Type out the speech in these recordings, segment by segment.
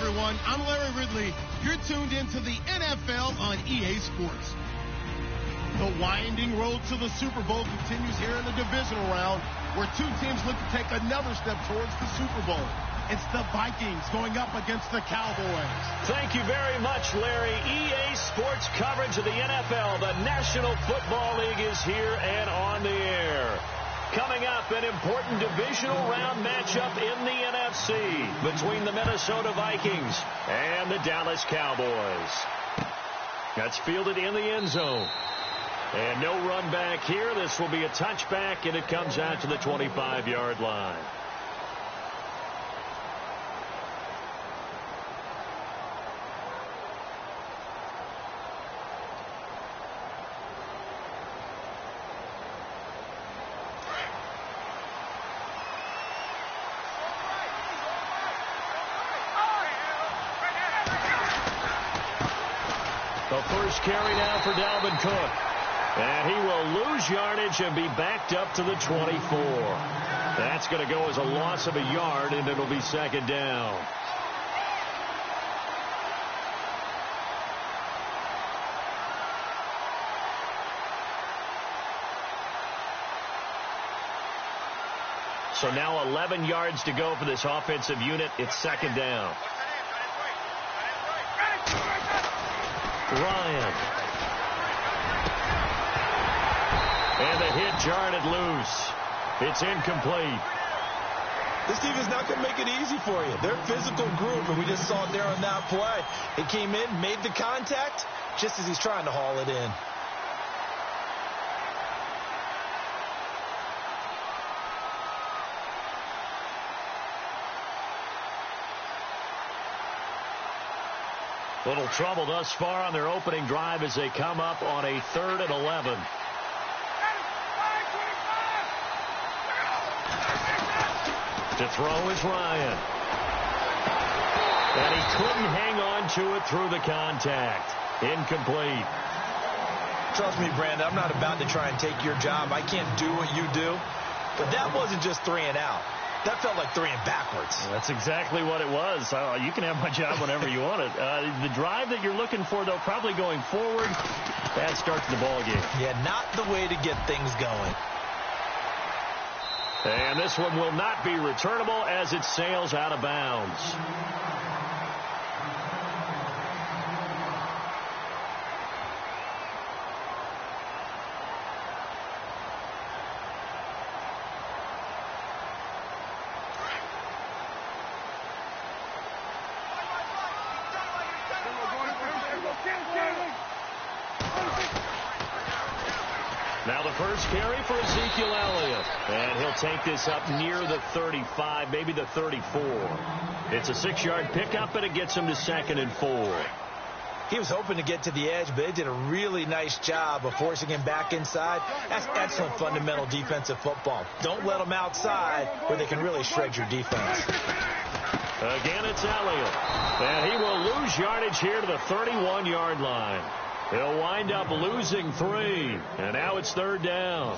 everyone. I'm Larry Ridley. You're tuned into the NFL on EA Sports. The winding road to the Super Bowl continues here in the divisional round, where two teams look to take another step towards the Super Bowl. It's the Vikings going up against the Cowboys. Thank you very much, Larry. EA Sports coverage of the NFL. The National Football League is here and on the air. Coming up, an important divisional round matchup in the NFC between the Minnesota Vikings and the Dallas Cowboys. That's fielded in the end zone. And no run back here. This will be a touchback, and it comes out to the 25-yard line. The first carry now for Dalvin Cook. And he will lose yardage and be backed up to the 24. That's going to go as a loss of a yard, and it'll be second down. So now 11 yards to go for this offensive unit. It's second down. Ryan. And the hit jarred it loose. It's incomplete. This defense not going to make it easy for you. They're a physical group, and we just saw it there on that play. He came in, made the contact, just as he's trying to haul it in. Little trouble thus far on their opening drive as they come up on a 3rd and 11. To throw is Ryan. And he couldn't hang on to it through the contact. Incomplete. Trust me, Brandon, I'm not about to try and take your job. I can't do what you do. But that wasn't just 3 and out. That felt like 3 and backwards. That's exactly what it was. You can have my job whenever you want it. The drive that you're looking for, though, probably going forward, bad start to the ball game. Yeah, not the way to get things going. And this one will not be returnable as it sails out of bounds. Now the first carry for Ezekiel Elliott. And he'll take this up near the 35, maybe the 34. It's a 6-yard pickup, and it gets him to 2nd and 4. He was hoping to get to the edge, but they did a really nice job of forcing him back inside. That's excellent fundamental defensive football. Don't let them outside where they can really shred your defense. Again, it's Elliott. And he will lose yardage here to the 31-yard line. He'll wind up losing 3. And now it's 3rd down.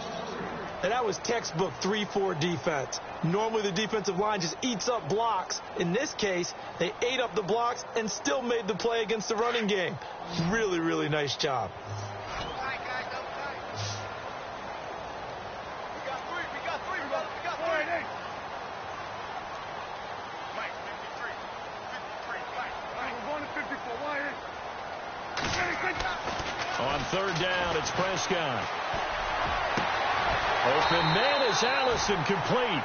And that was textbook 3-4 defense. Normally the defensive line just eats up blocks. In this case, they ate up the blocks and still made the play against the running game. Really, really nice job. On 3rd down, it's Prescott. Open man is Allison, complete.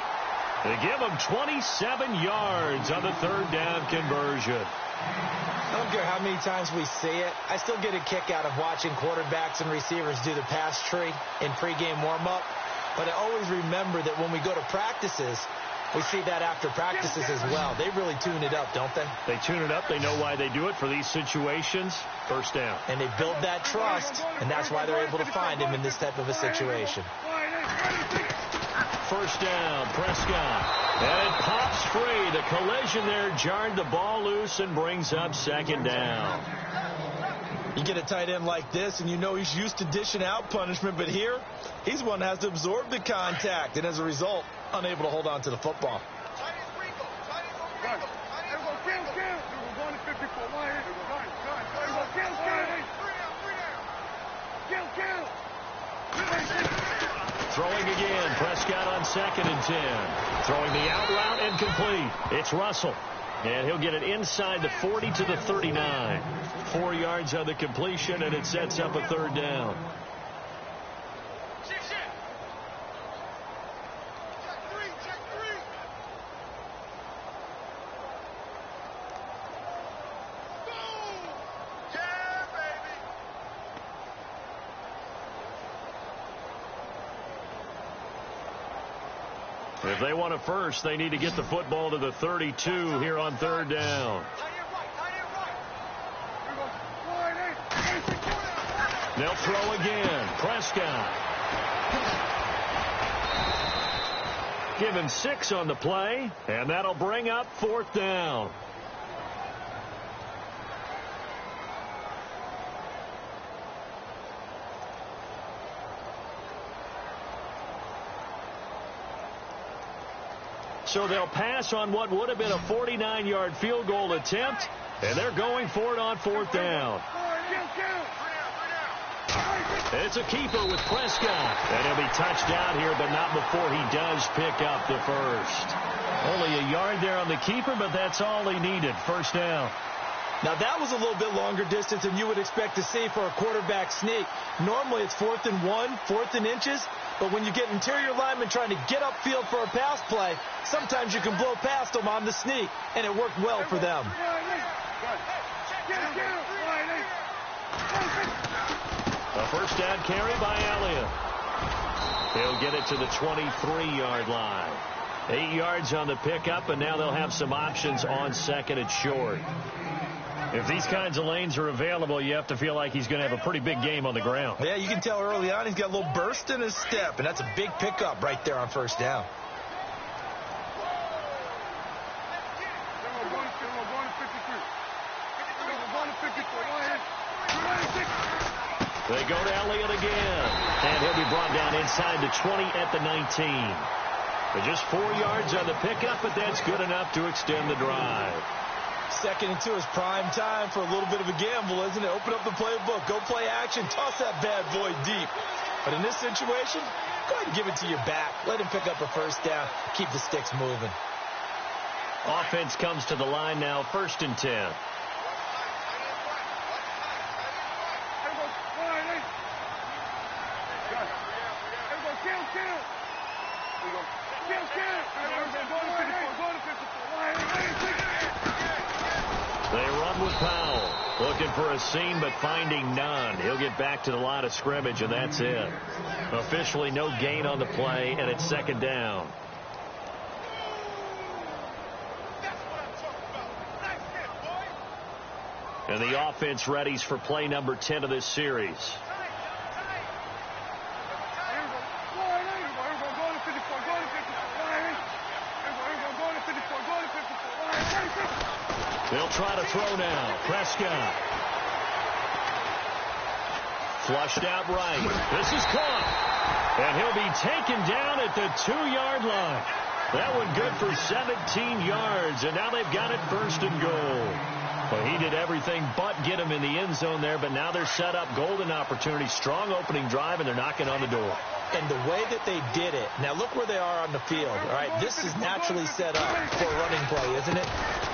They give him 27 yards on the 3rd down conversion. I don't care how many times we see it. I still get a kick out of watching quarterbacks and receivers do the pass tree in pregame warm-up. But I always remember that when we go to practices, we see that after practices as well. They really tune it up, don't they? They tune it up. They know why they do it for these situations. First down. And they build that trust, and that's why they're able to find him in this type of a situation. First down, Prescott. And it pops free. The collision there jarred the ball loose and brings up 2nd down. You get a tight end like this, and you know he's used to dishing out punishment, but here, he's one that has to absorb the contact, and as a result, unable to hold on to the football. Throwing again. Prescott on 2nd and 10. Throwing the out route and complete. It's Russell. And he'll get it inside the 40 to the 39. 4 yards on the completion, and it sets up a 3rd down. If they want a first, they need to get the football to the 32 here on 3rd down. They'll throw again. Prescott. Give him 6 on the play, and that'll bring up 4th down. So they'll pass on what would have been a 49-yard field goal attempt, and they're going for it on 4th down. It's a keeper with Prescott, and he'll be touched out here, but not before he does pick up the first. Only a yard there on the keeper, but that's all he needed. 1st down. Now, that was a little bit longer distance than you would expect to see for a quarterback sneak. Normally, it's 4th and 1, 4th and inches. But when you get interior linemen trying to get upfield for a pass play, sometimes you can blow past them on the sneak, and it worked well for them. A 1st down carry by Elliott. He'll get it to the 23-yard line. 8 yards on the pickup, and now they'll have some options on 2nd and short. If these kinds of lanes are available, you have to feel like he's going to have a pretty big game on the ground. Yeah, you can tell early on he's got a little burst in his step, and that's a big pickup right there on 1st down. They go to Elliott again, and he'll be brought down inside the 20 at the 19. But just 4 yards on the pickup, but that's good enough to extend the drive. 2nd and 2 is prime time for a little bit of a gamble, isn't it? Open up the playbook, go play action, toss that bad boy deep. But in this situation, go ahead and give it to your back. Let him pick up a 1st down, keep the sticks moving. Offense comes to the line now, 1st and 10. They run with Powell. Looking for a seam, but finding none. He'll get back to the line of scrimmage, and that's it. Officially no gain on the play, and it's 2nd down. And the offense readies for play number 10 of this series. They'll try to throw now. Prescott. Flushed out right. This is caught. And he'll be taken down at the 2-yard line. That one good for 17 yards. And now they've got it 1st and goal. Well, he did everything but get him in the end zone there, but now they're set up. Golden opportunity. Strong opening drive, and they're knocking on the door. And the way that they did it, now look where they are on the field. All right, this is naturally set up for a running play, isn't it?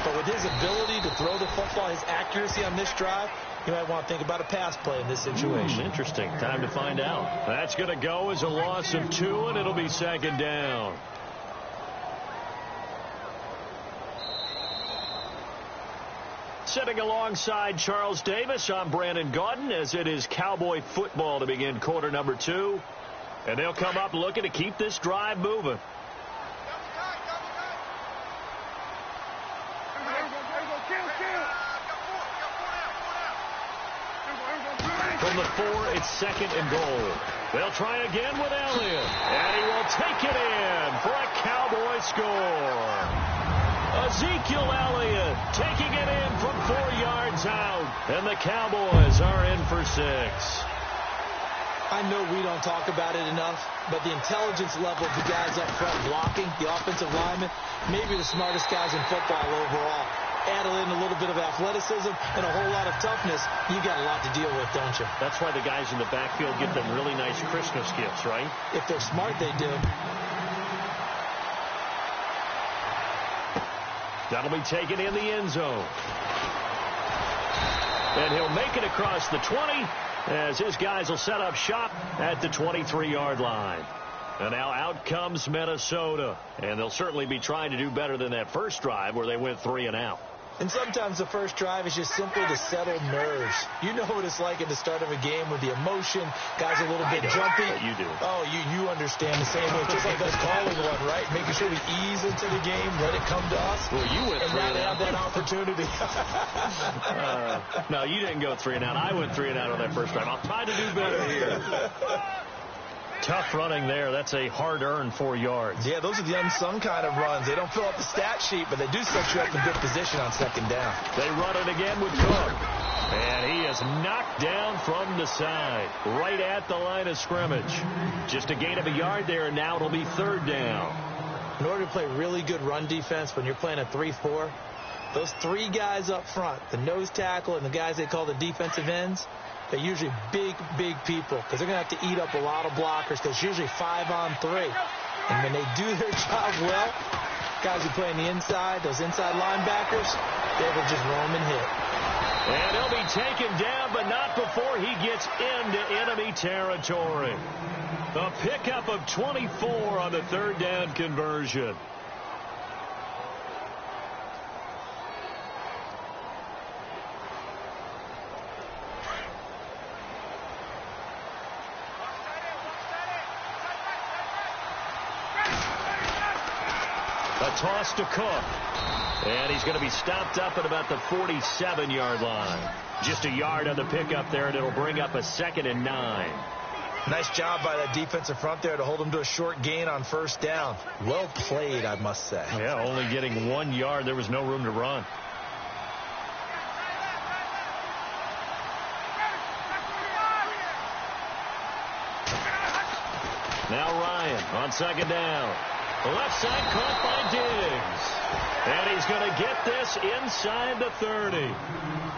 But with his ability to throw the football, his accuracy on this drive, you might want to think about a pass play in this situation. Interesting. Time to find out. That's going to go as a loss of 2, and it'll be 2nd down. Sitting alongside Charles Davis, I'm Brandon Gaudin, as it is Cowboy football to begin quarter number 2. And they'll come up looking to keep this drive moving. From the 4, it's 2nd and goal. They'll try again with Elliott. And he will take it in for a Cowboy score. Ezekiel Elliott taking it in from 4 yards out. And the Cowboys are in for 6. I know we don't talk about it enough, but the intelligence level of the guys up front blocking, the offensive linemen, maybe the smartest guys in football overall. add in a little bit of athleticism and a whole lot of toughness, you got a lot to deal with, don't you? That's why the guys in the backfield get them really nice Christmas gifts, right? If they're smart, they do. That'll be taken in the end zone. And he'll make it across the 20 as his guys will set up shop at the 23-yard line. And now out comes Minnesota. And they'll certainly be trying to do better than that first drive where they went 3 and out. And sometimes the first drive is just simply to settle nerves. You know what it's like at the start of a game with the emotion. Guys are a little bit jumpy. You do. Oh, you understand the same way. Just like us calling one, right? Making sure we ease into the game, let it come to us. Well, you went 3 and out. Have that opportunity. No, you didn't go 3 and out. I went 3 and out on that first drive. I'll try to do better here. Tough running there. That's a hard-earned 4 yards. Yeah, those are the unsung kind of runs. They don't fill out the stat sheet, but they do set you up in good position on second down. They run it again with Cook. And he is knocked down from the side, right at the line of scrimmage. Just a gain of a yard there, and now it'll be 3rd down. In order to play really good run defense when you're playing a 3-4, those 3 guys up front, the nose tackle and the guys they call the defensive ends, they're usually big people because they're going to have to eat up a lot of blockers because it's usually 5-on-3. And when they do their job well, guys who play on the inside, those inside linebackers, they will just roam and hit. And he'll be taken down, but not before he gets into enemy territory. A pickup of 24 on the 3rd down conversion. A toss to Cook. And he's going to be stopped up at about the 47-yard line. Just a yard on the pickup there, and it'll bring up a 2nd and 9. Nice job by that defensive front there to hold him to a short gain on 1st down. Well played, I must say. Yeah, only getting 1 yard. There was no room to run. Now Ryan on 2nd down. The left side caught by Diggs. And he's going to get this inside the 30.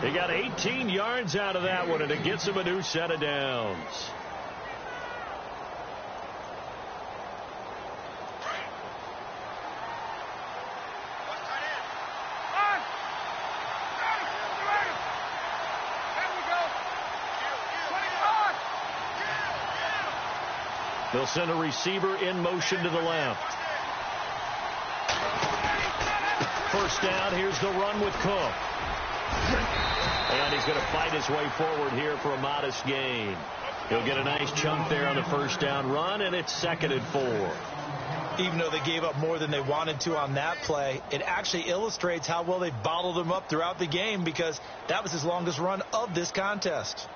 He got 18 yards out of that one, and it gets him a new set of downs. They'll send a receiver in motion to the left. 1st down, here's the run with Cook. And he's going to fight his way forward here for a modest gain. He'll get a nice chunk there on the 1st down run, and it's 2nd and 4. Even though they gave up more than they wanted to on that play, it actually illustrates how well they bottled them up throughout the game because that was his longest run of this contest.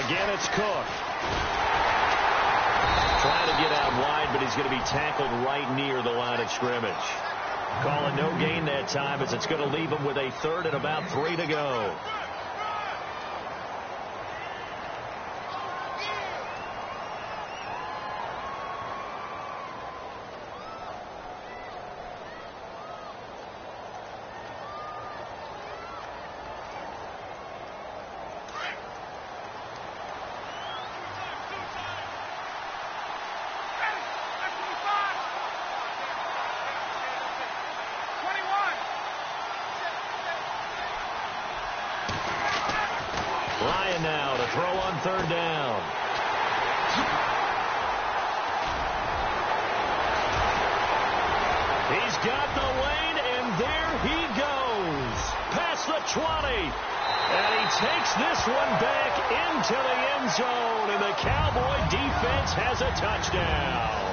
Again, it's Cook. Trying to get out wide, but he's going to be tackled right near the line of scrimmage. Call it no gain that time as it's going to leave him with a 3rd and about 3 to go. Ryan now to throw on 3rd down. He's got the lane, and there he goes. Past the 20. And he takes this one back into the end zone, and the Cowboy defense has a touchdown.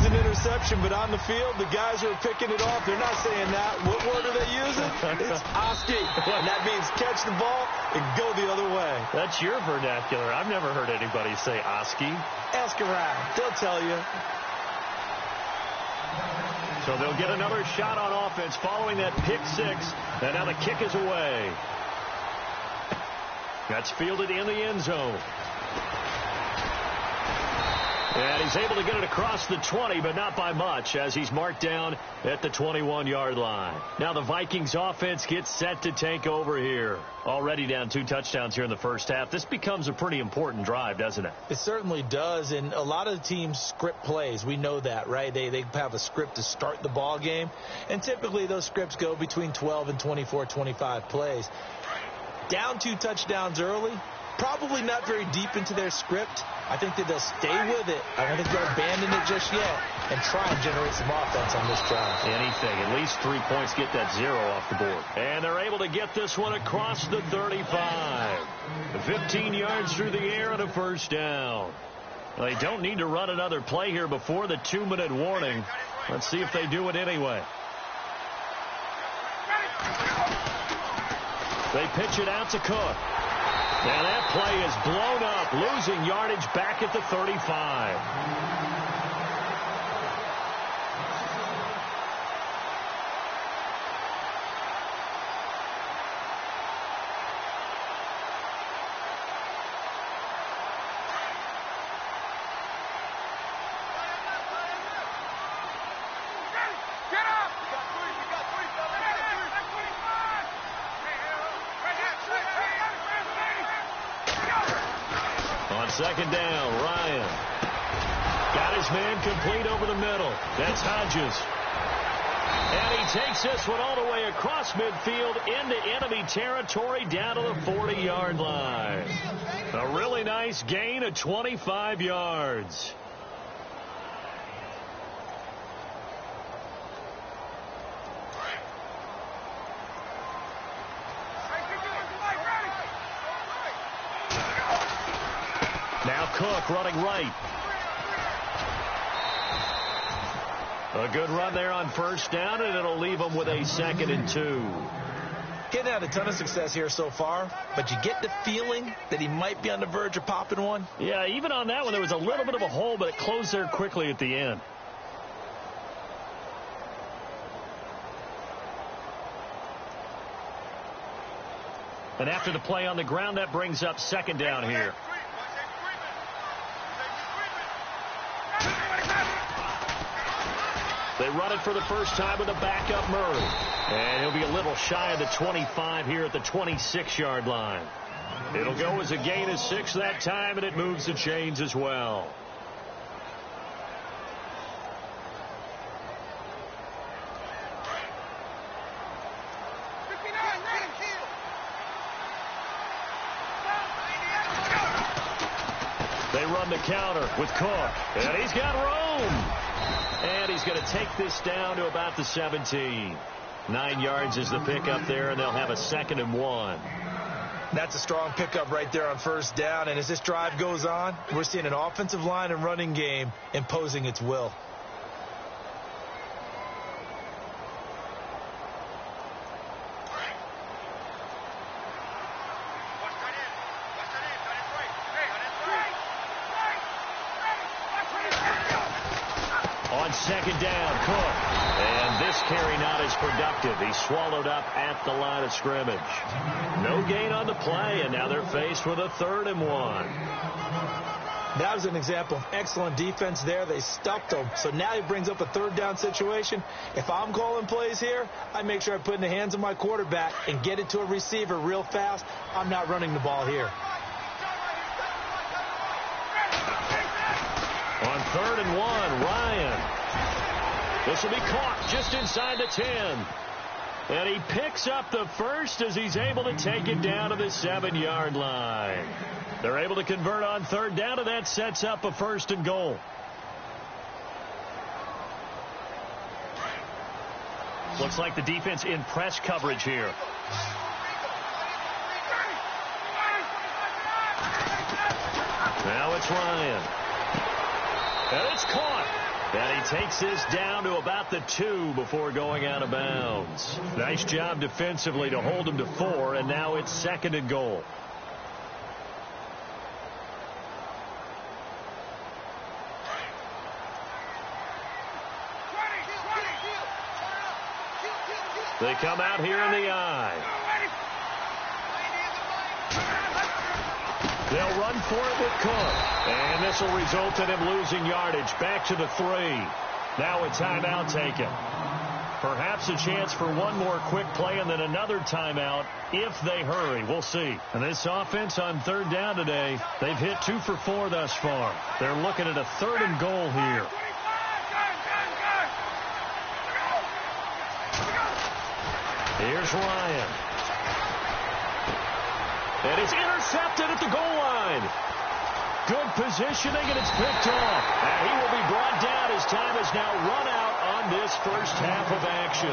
An interception, but on the field, the guys who are picking it off, they're not saying that. What word are they using? It's Oski. And that means catch the ball and go the other way. That's your vernacular. I've never heard anybody say Oski. Ask around. They'll tell you. So they'll get another shot on offense following that pick six. And now the kick is away. That's fielded in the end zone. And he's able to get it across the 20, but not by much, as he's marked down at the 21-yard line. Now the Vikings offense gets set to take over here. Already down 2 touchdowns here in the first half. This becomes a pretty important drive, doesn't it? It certainly does, and a lot of the teams script plays. We know that, right? They have a script to start the ball game, and typically those scripts go between 12 and 24, 25 plays. Down 2 touchdowns early, probably not very deep into their script. I think that they'll stay with it. I don't think they'll abandon it just yet and try and generate some offense on this drive. Anything. At least 3 points, get that 0 off the board. And they're able to get this one across the 35. 15 yards through the air and a first down. Well, they don't need to run another play here before the 2-minute warning. Let's see if they do it anyway. They pitch it out to Cook. And that play is blown up, losing yardage back at the 35. Second down, Ryan. Got his man complete over the middle. That's Hodges. And he takes this one all the way across midfield into enemy territory down to the 40-yard line. A really nice gain of 25 yards. Now Cook running right. A good run there on first down, and it'll leave them with a 2nd and 2. Getting had a ton of success here so far, but you get the feeling that he might be on the verge of popping one. Yeah, even on that one, there was a little bit of a hole, but it closed there quickly at the end. And after the play on the ground, that brings up 2nd down here. They run it for the first time with a backup Murray. And he'll be a little shy of the 25 here at the 26-yard line. It'll go as a gain of 6 that time, and it moves the chains as well. They run the counter with Cook. And he's got room. And he's going to take this down to about the 17. 9 yards is the pickup there, and they'll have a 2nd and 1. That's a strong pickup right there on first down. And as this drive goes on, we're seeing an offensive line and running game imposing its will. On 2nd down, Cook. And this carry not as productive. He's swallowed up at the line of scrimmage. No gain on the play, and now they're faced with a 3rd and 1. That was an example of excellent defense there. They stuffed him. So now he brings up a 3rd down situation. If I'm calling plays here, I make sure I put it in the hands of my quarterback and get it to a receiver real fast. I'm not running the ball here. On 3rd and 1, Ryan. This will be caught just inside the 10. And he picks up the first as he's able to take it down to the 7-yard line. They're able to convert on 3rd down, and that sets up a 1st and goal. Looks like the defense in press coverage here. Now it's Ryan. And it's caught. And he takes this down to about the 2 before going out of bounds. Nice job defensively to hold him to 4, and now it's 2nd and goal. They come out here in the I. They'll run for it with Cook. And this will result in him losing yardage. Back to the 3. Now a timeout taken. Perhaps a chance for one more quick play and then another timeout if they hurry. We'll see. And this offense on 3rd down today, they've hit 2 for 4 thus far. They're looking at a 3rd and goal here. Here's Ryan. And it's intercepted at the goal line. Good positioning, and it's picked off. And he will be brought down as time has now run out on this first half of action.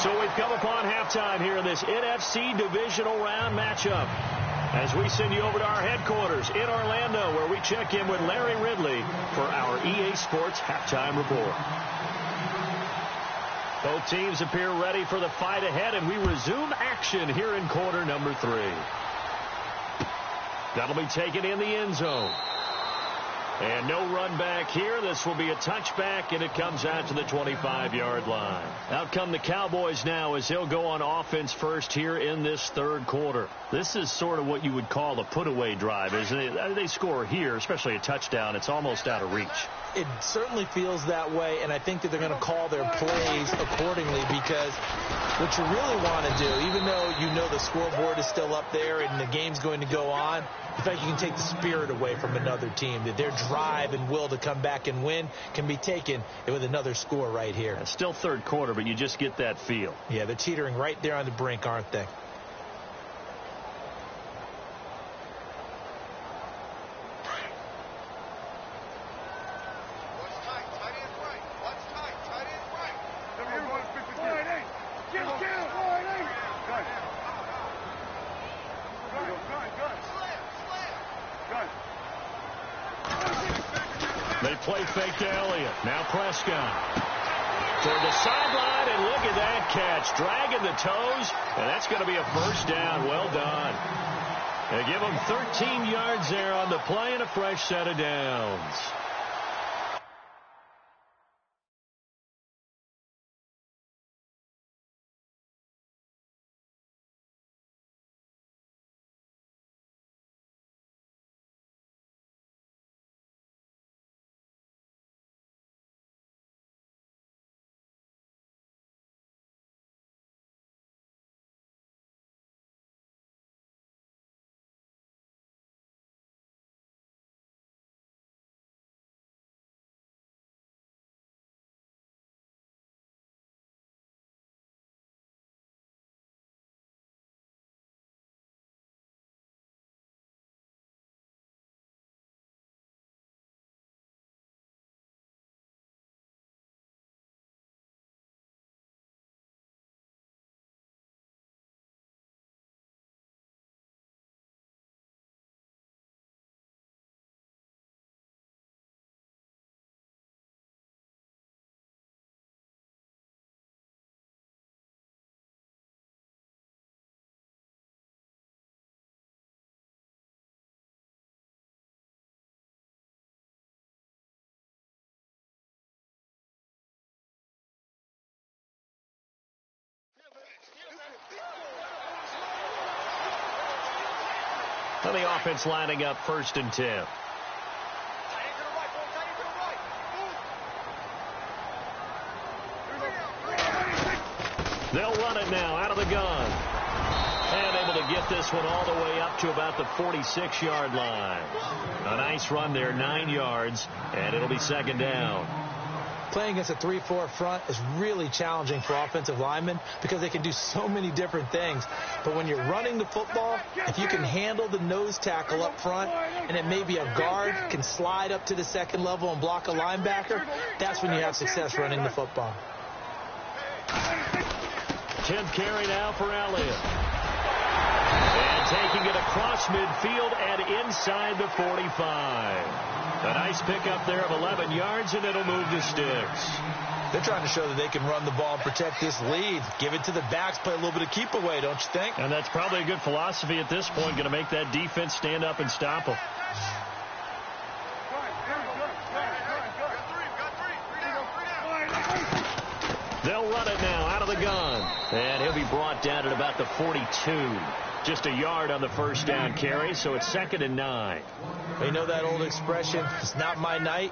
So we've come upon halftime here in this NFC divisional round matchup. As we send you over to our headquarters in Orlando, where we check in with Larry Ridley for our EA Sports Halftime Report. Both teams appear ready for the fight ahead, and we resume action here in quarter number 3. That'll be taken in the end zone. And no run back here. This will be a touchback, and it comes out to the 25-yard line. Out come the Cowboys now as they'll go on offense first here in this 3rd quarter. This is sort of what you would call a put-away drive, isn't it? They score here, especially a touchdown. It's almost out of reach. It certainly feels that way, and I think that they're going to call their plays accordingly, because what you really want to do, even though you know the scoreboard is still up there and the game's going to go on, in fact, you can take the spirit away from another team, that their drive and will to come back and win can be taken with another score right here. It's still 3rd quarter, but you just get that feel. Yeah, they're teetering right there on the brink, aren't they? They play fake to Elliott. Now Prescott. Toward the sideline, and look at that catch. Dragging the toes, and that's going to be a first down. Well done. They give them 13 yards there on the play and a fresh set of downs. And the offense lining up 1st and 10. They'll run it now out of the gun. And able to get this one all the way up to about the 46-yard line. A nice run there, 9 yards, and it'll be 2nd down. Playing against a 3-4 front is really challenging for offensive linemen because they can do so many different things. But when you're running the football, if you can handle the nose tackle up front, and it may be a guard can slide up to the 2nd level and block a linebacker, that's when you have success running the football. 10th carry now for Elliott. And taking it across midfield and inside the 45. A nice pickup there of 11 yards, and it'll move the sticks. They're trying to show that they can run the ball and protect this lead. Give it to the backs, play a little bit of keep away, don't you think? And that's probably a good philosophy at this point, going to make that defense stand up and stop them. They'll run it now out of the gun. And he'll be brought down at about the 42. Just a yard on the first down carry, so it's 2nd and 9. You know that old expression, it's not my night?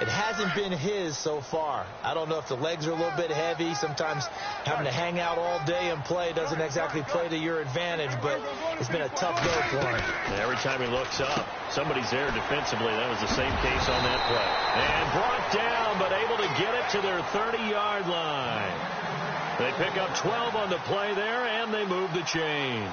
It hasn't been his so far. I don't know if the legs are a little bit heavy. Sometimes having to hang out all day and play doesn't exactly play to your advantage, but it's been a tough go for him. Every time he looks up, somebody's there defensively. That was the same case on that play. And brought down, but able to get it to their 30-yard line. They pick up 12 on the play there, and they move the chains.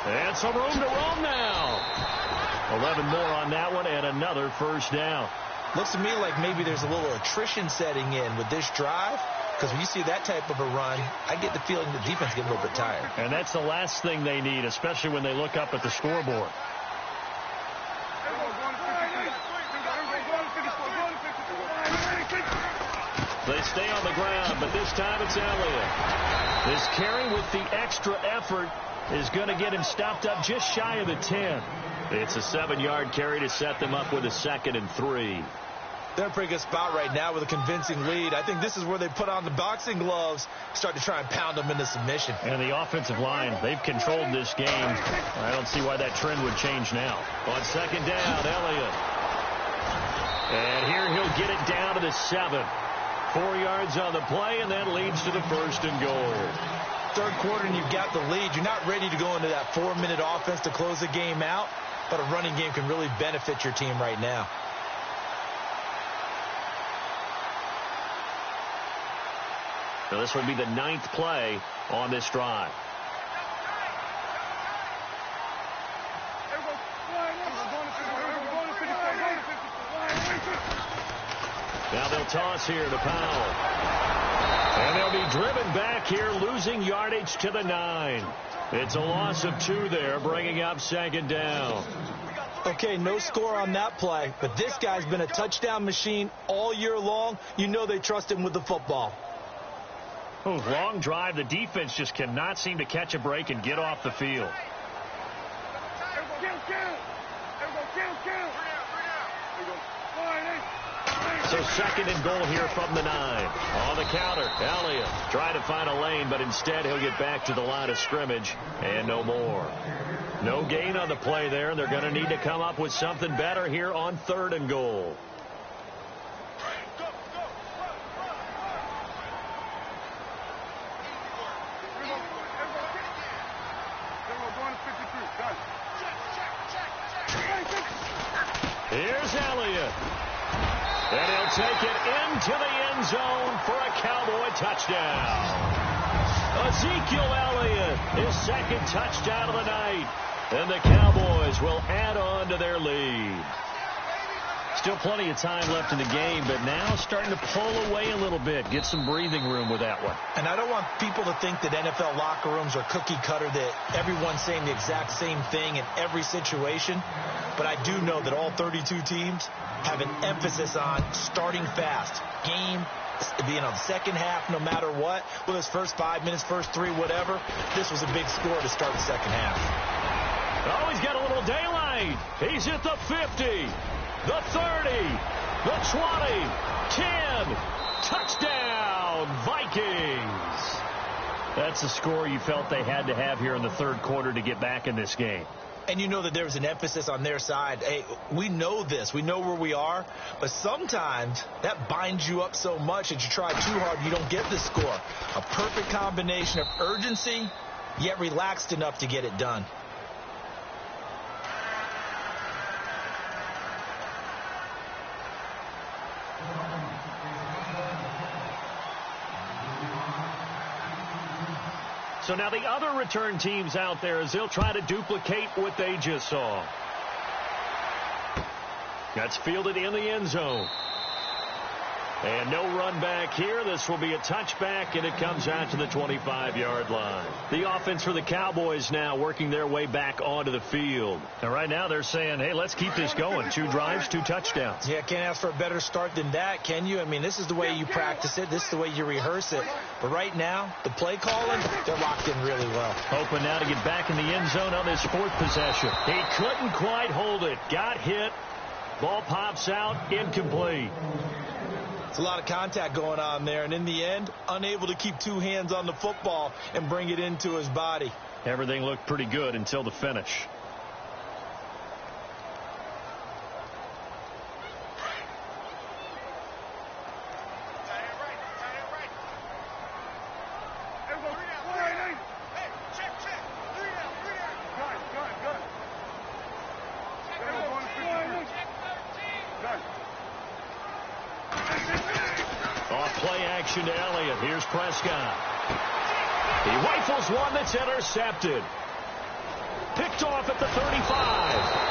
And some room to roam now. 11 more on that one and another first down. Looks to me like maybe there's a little attrition setting in with this drive, because when you see that type of a run, I get the feeling the defense gets a little bit tired. And that's the last thing they need, especially when they look up at the scoreboard. They stay on the ground, but this time it's Elliott. This carry with the extra effort is going to get him stopped up just shy of the 10. It's a 7-yard carry to set them up with a 2nd and 3. They're in a pretty good spot right now with a convincing lead. I think this is where they put on the boxing gloves, start to try and pound them into submission. And the offensive line, they've controlled this game. I don't see why that trend would change now. On 2nd down, Elliott. And here he'll get it down to the 7. 4 yards on the play, and that leads to the 1st and goal. Third quarter and you've got the lead. You're not ready to go into that 4-minute offense to close the game out, but a running game can really benefit your team right now. Now this would be the 9th play on this drive. Now they'll toss here to Powell. And they'll be driven back here, losing yardage to the 9. It's a loss of 2 there, bringing up 2nd down. Okay, no score on that play, but this guy's been a touchdown machine all year long. You know they trust him with the football. Oh, long drive. The defense just cannot seem to catch a break and get off the field. So 2nd and goal here from the 9. On the counter, Elliott trying to find a lane, but instead he'll get back to the line of scrimmage and no more. No gain on the play there, and they're going to need to come up with something better here on 3rd and goal. Here's Elliott. And he'll take it into the end zone for a Cowboy touchdown. Ezekiel Elliott, his 2nd touchdown of the night. And the Cowboys will add on to their lead. Still plenty of time left in the game, but now starting to pull away a little bit. Get some breathing room with that one. And I don't want people to think that NFL locker rooms are cookie cutter, that everyone's saying the exact same thing in every situation. But I do know that all 32 teams have an emphasis on starting fast. Game being on the second half no matter what. Well, his first 5 minutes, first 3, whatever. This was a big score to start the second half. Oh, he's got a little daylight. He's at the 50, the 30, the 20, 10. Touchdown, Vikings. That's the score you felt they had to have here in the 3rd quarter to get back in this game. And you know that there was an emphasis on their side. Hey, we know this. We know where we are. But sometimes that binds you up so much that you try too hard, you don't get the score. A perfect combination of urgency, yet relaxed enough to get it done. So now the other return teams out there as they'll try to duplicate what they just saw. That's fielded in the end zone. And no run back here. This will be a touchback, and it comes out to the 25-yard line. The offense for the Cowboys now working their way back onto the field. And right now they're saying, hey, let's keep this going. 2 drives, 2 touchdowns. Yeah, can't ask for a better start than that, can you? I mean, this is the way you practice it. This is the way you rehearse it. But right now, the play calling, they're locked in really well. Hoping now to get back in the end zone on this 4th possession. He couldn't quite hold it. Got hit. Ball pops out. Incomplete. It's a lot of contact going on there, and in the end, unable to keep 2 hands on the football and bring it into his body. Everything looked pretty good until the finish. Play action to Elliott. Here's Prescott. He rifles one that's intercepted. Picked off at the 35.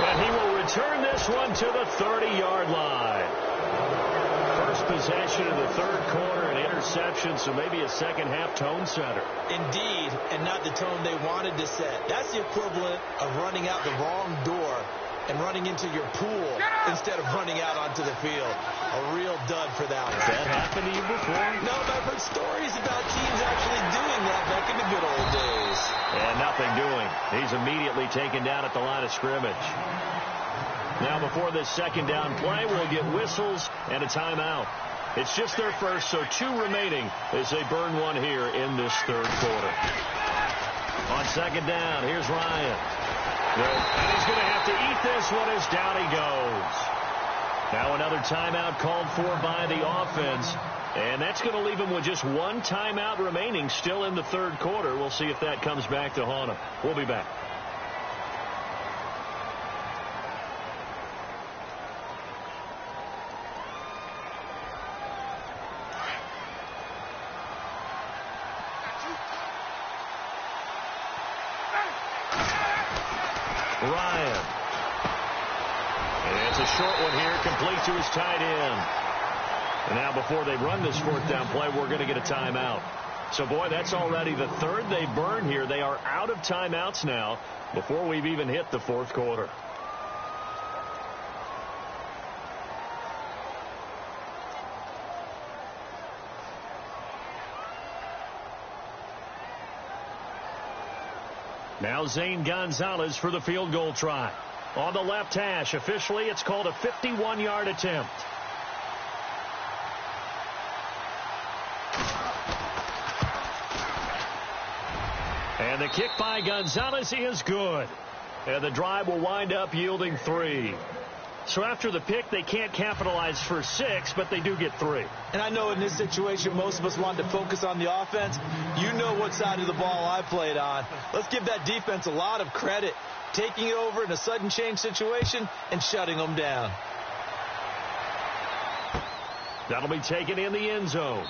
And he will return this one to the 30-yard line. First possession of the 3rd quarter, an interception, so maybe a second-half tone setter. Indeed, and not the tone they wanted to set. That's the equivalent of running out the wrong door and running into your pool instead of running out onto the field. A real dud for that one. Has that happened to you before? No, but I've heard stories about teams actually doing that back in the good old days. And nothing doing. He's immediately taken down at the line of scrimmage. Now before this 2nd down play, we'll get whistles and a timeout. It's just their first, so 2 remaining as they burn one here in this 3rd quarter. On 2nd down, here's Ryan. And he's going to have to eat this one as down he goes. Now another timeout called for by the offense. And that's going to leave him with just 1 timeout remaining still in the 3rd quarter. We'll see if that comes back to haunt him. We'll be back. Ryan. And it's a short one here, complete to his tight end. And now before they run this 4th down play, we're going to get a timeout. So, boy, that's already the 3rd they burn here. They are out of timeouts now before we've even hit the 4th quarter. Now Zane Gonzalez for the field goal try. On the left hash, officially it's called a 51-yard attempt. And the kick by Gonzalez is good. And the drive will wind up yielding 3. So after the pick, they can't capitalize for 6, but they do get 3. And I know in this situation, most of us wanted to focus on the offense. You know what side of the ball I played on. Let's give that defense a lot of credit, taking it over in a sudden change situation and shutting them down. That'll be taken in the end zone.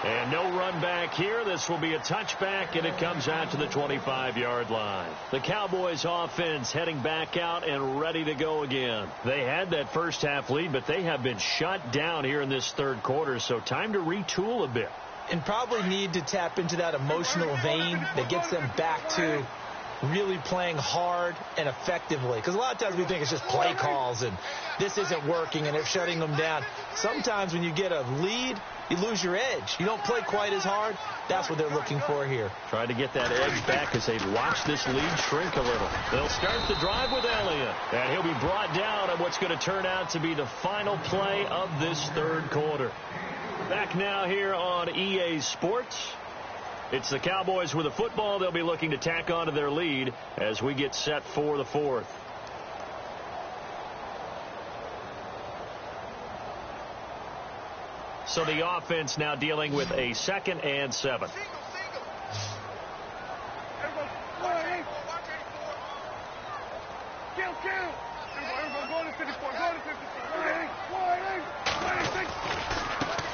And no run back here. This will be a touchback, and it comes out to the 25-yard line. The Cowboys offense heading back out and ready to go again. They had that first half lead, but they have been shut down here in this 3rd quarter, so time to retool a bit. And probably need to tap into that emotional vein that gets them back to really playing hard and effectively. Because a lot of times we think it's just play calls and this isn't working and they're shutting them down. Sometimes when you get a lead, you lose your edge. You don't play quite as hard. That's what they're looking for here. Trying to get that edge back as they've watched this lead shrink a little. They'll start the drive with Elliott. And he'll be brought down on what's going to turn out to be the final play of this 3rd quarter. Back now here on EA Sports. It's the Cowboys with the football. They'll be looking to tack on to their lead as we get set for the 4th. So the offense now dealing with a 2nd and 7.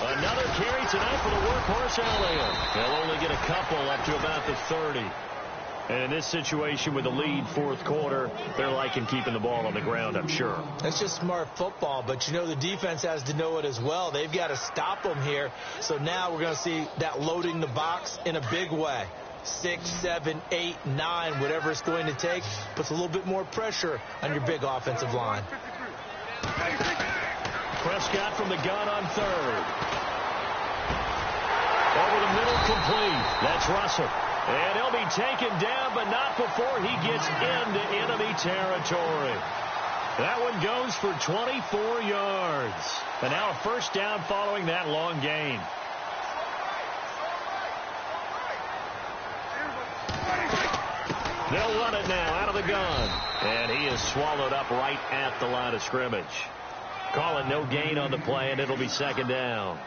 Another carry tonight for the workhorse Elliott. They'll only get a couple up to about the 30. And in this situation with the lead fourth quarter, they're liking keeping the ball on the ground, I'm sure. That's just smart football, but you know the defense has to know it as well. They've got to stop them here. So now we're going to see that loading the box in a big way. 6, 7, 8, 9, whatever it's going to take, puts a little bit more pressure on your big offensive line. Prescott from the gun on third. Over the middle, complete. That's Russell. And he'll be taken down, but not before he gets into enemy territory. That one goes for 24 yards. And now a first down following that long gain. They'll run it now out of the gun. And he is swallowed up right at the line of scrimmage. Call it no gain on the play, and it'll be second down.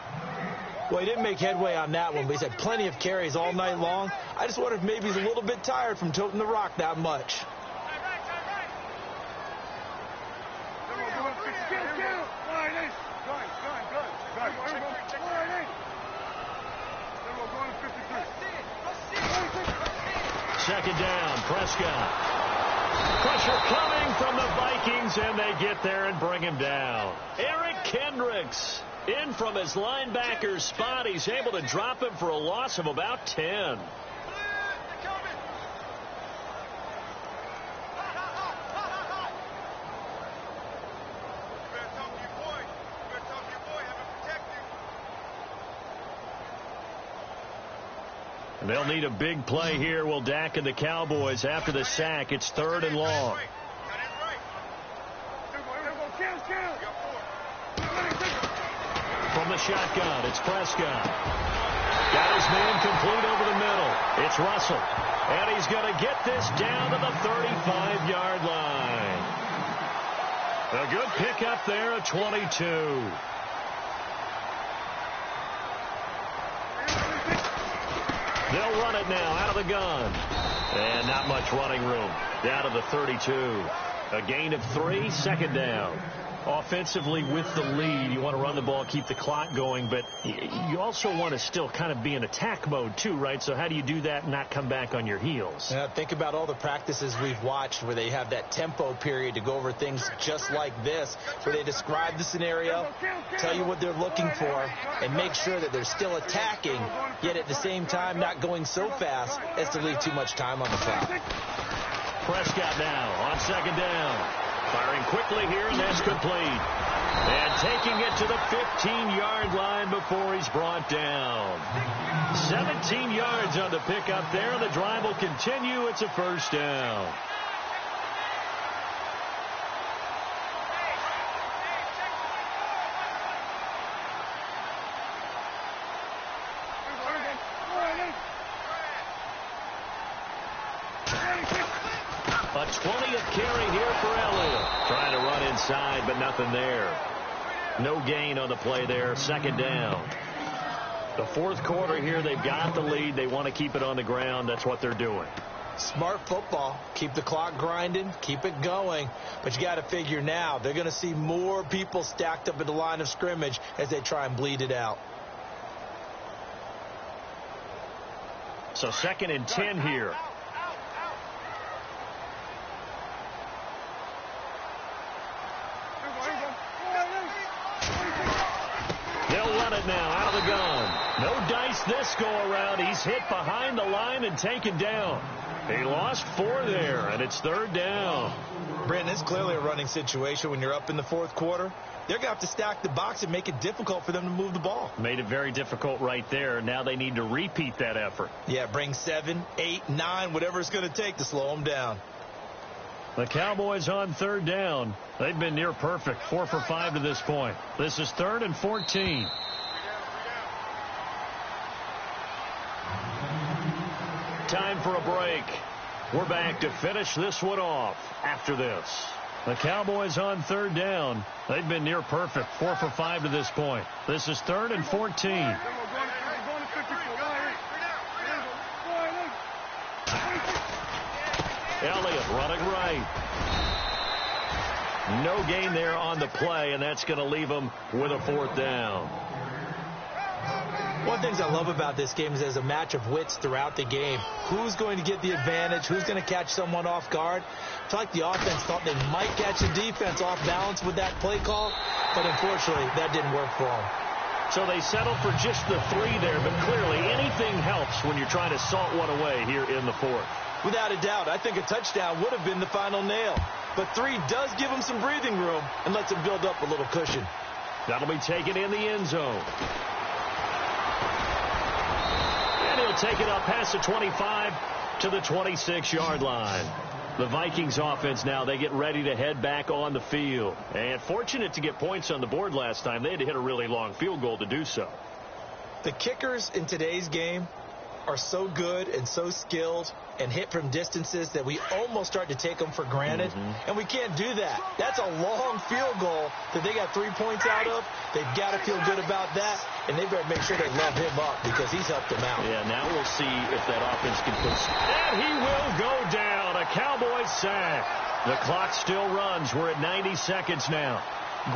Well, he didn't make headway on that one, but he's had plenty of carries all night long. I just wonder if maybe he's a little bit tired from toting the rock that much. Second down, Prescott. Pressure coming from the Vikings, and they get there and bring him down. Eric Kendricks in from his linebacker spot. He's able to drop him for a loss of about 10. They'll need a big play here, will Dak and the Cowboys. After the sack, it's third and long. From the shotgun, it's Prescott. Got his man complete over the middle. It's Russell. And he's going to get this down to the 35-yard line. A good pickup there at 22. They'll run it now out of the gun. And not much running room. Down to the 32. A gain of 3, second down. Offensively with the lead, you want to run the ball, keep the clock going, but you also want to still kind of be in attack mode too, right? So how do you do that and not come back on your heels? Yeah, think about all the practices we've watched where they have that tempo period to go over things just like this, where they describe the scenario, tell you what they're looking for, and make sure that they're still attacking, yet at the same time not going so fast as to leave too much time on the clock. Prescott now on second down. Firing quickly here, and that's complete. And taking it to the 15-yard line before he's brought down. 17 yards on the pickup there. The drive will continue. It's a first down. A 20th carry here for Elliott. Trying to run inside, but nothing there. No gain on the play there. Second down. The fourth quarter here, they've got the lead. They want to keep it on the ground. That's what they're doing. Smart football. Keep the clock grinding. Keep it going. But you got to figure now, they're going to see more people stacked up at the line of scrimmage as they try and bleed it out. So second and 10 here. They'll run it now out of the gun. No dice this go around. He's hit behind the line and taken down. He lost 4 there, and it's third down. Brandon, it's clearly a running situation when you're up in the fourth quarter. They're going to have to stack the box and make it difficult for them to move the ball. Made it very difficult right there. Now they need to repeat that effort. Yeah, bring 7, 8, 9, whatever it's going to take to slow them down. The Cowboys on third down. They've been near perfect, 4 for 5 to this point. This is third and 14. Time for a break. We're back to finish this one off after this. The Cowboys on third down. They've been near perfect, 4 for 5 to this point. This is third and 14. Elliott running right. No gain there on the play, and that's going to leave them with a 4th down. One of the things I love about this game is there's a match of wits throughout the game. Who's going to get the advantage? Who's going to catch someone off guard? I feel like the offense thought they might catch the defense off balance with that play call, but unfortunately, that didn't work for them. So they settled for just the 3 there, but clearly anything helps when you're trying to salt one away here in the 4th. Without a doubt, I think a touchdown would have been the final nail. But 3 does give them some breathing room and lets them build up a little cushion. That'll be taken in the end zone. And he'll take it up past the 25 to the 26-yard line. The Vikings offense now, they get ready to head back on the field. And fortunate to get points on the board last time. They had to hit a really long field goal to do so. The kickers in today's game are so good and so skilled and hit from distances that we almost start to take them for granted. And we can't do that. That's a long field goal that they got 3 points out of. They've got to feel good about that, and they better make sure they love him up because he's helped them out. Yeah, now we'll see if that offense can put... And he will go down. A Cowboys sack. The clock still runs. We're at 90 seconds now.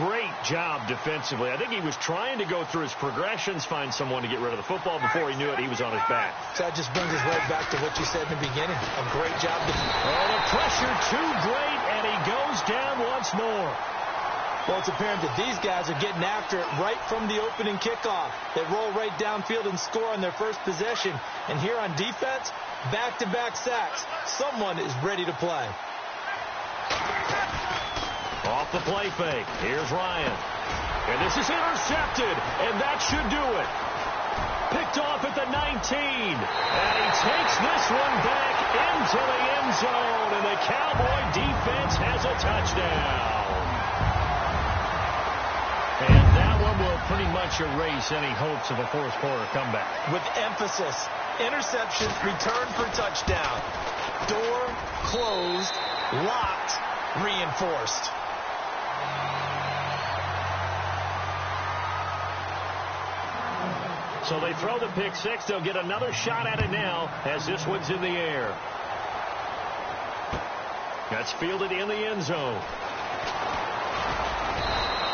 Great job defensively. I think he was trying to go through his progressions, find someone to get rid of the football. Before he knew it, he was on his back. So that just brings us right back to what you said in the beginning. A great job. Oh, the pressure too great, and he goes down once more. Well, it's apparent that these guys are getting after it right from the opening kickoff. They roll right downfield and score on their first possession. And here on defense, back-to-back sacks. Someone is ready to play. Off the play fake. Here's Ryan. And this is intercepted, and that should do it. Picked off at the 19. And he takes this one back into the end zone, and the Cowboy defense has a touchdown. And that one will pretty much erase any hopes of a fourth-quarter comeback. With emphasis, interception, return for touchdown. Door closed, locked, reinforced. So they throw the pick 6. They'll get another shot at it now as this one's in the air. That's fielded in the end zone.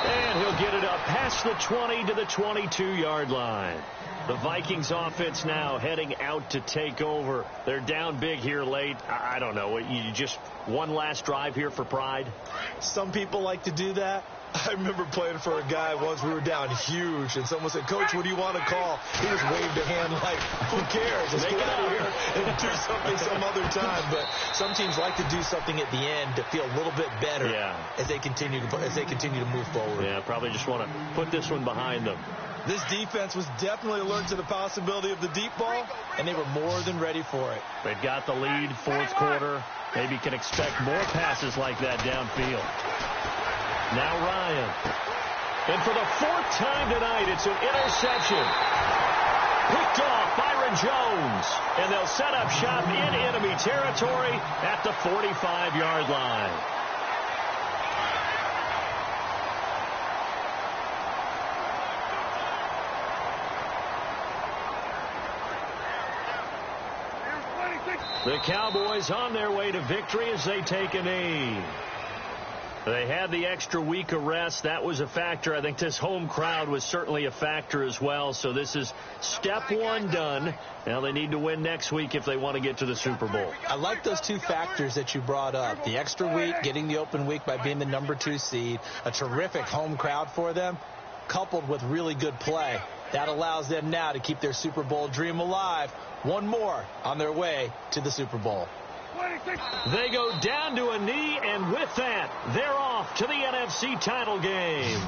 And he'll get it up past the 20 to the 22-yard line. The Vikings offense now heading out to take over. They're down big here late. I don't know. You just one last drive here for pride? Some people like to do that. I remember playing for a guy once. We were down huge, and someone said, "Coach, what do you want to call?" He just waved a hand like, "Who cares? Let's get out of here and do something some other time." But some teams like to do something at the end to feel a little bit better as they continue to move forward. Yeah, probably just want to put this one behind them. This defense was definitely alert to the possibility of the deep ball, and they were more than ready for it. They've got the lead, fourth quarter. Maybe can expect more passes like that downfield. Now Ryan. And for the 4th time tonight, it's an interception. Picked off Byron Jones. And they'll set up shop in enemy territory at the 45-yard line. The Cowboys on their way to victory as they take a knee. They had the extra week of rest. That was a factor. I think this home crowd was certainly a factor as well. So this is step 1 done. Now they need to win next week if they want to get to the Super Bowl. I like those 2 factors that you brought up. The extra week, getting the open week by being the number 2 seed, a terrific home crowd for them, coupled with really good play. That allows them now to keep their Super Bowl dream alive. One more on their way to the Super Bowl. They go down to a knee, and with that, they're off to the NFC title game.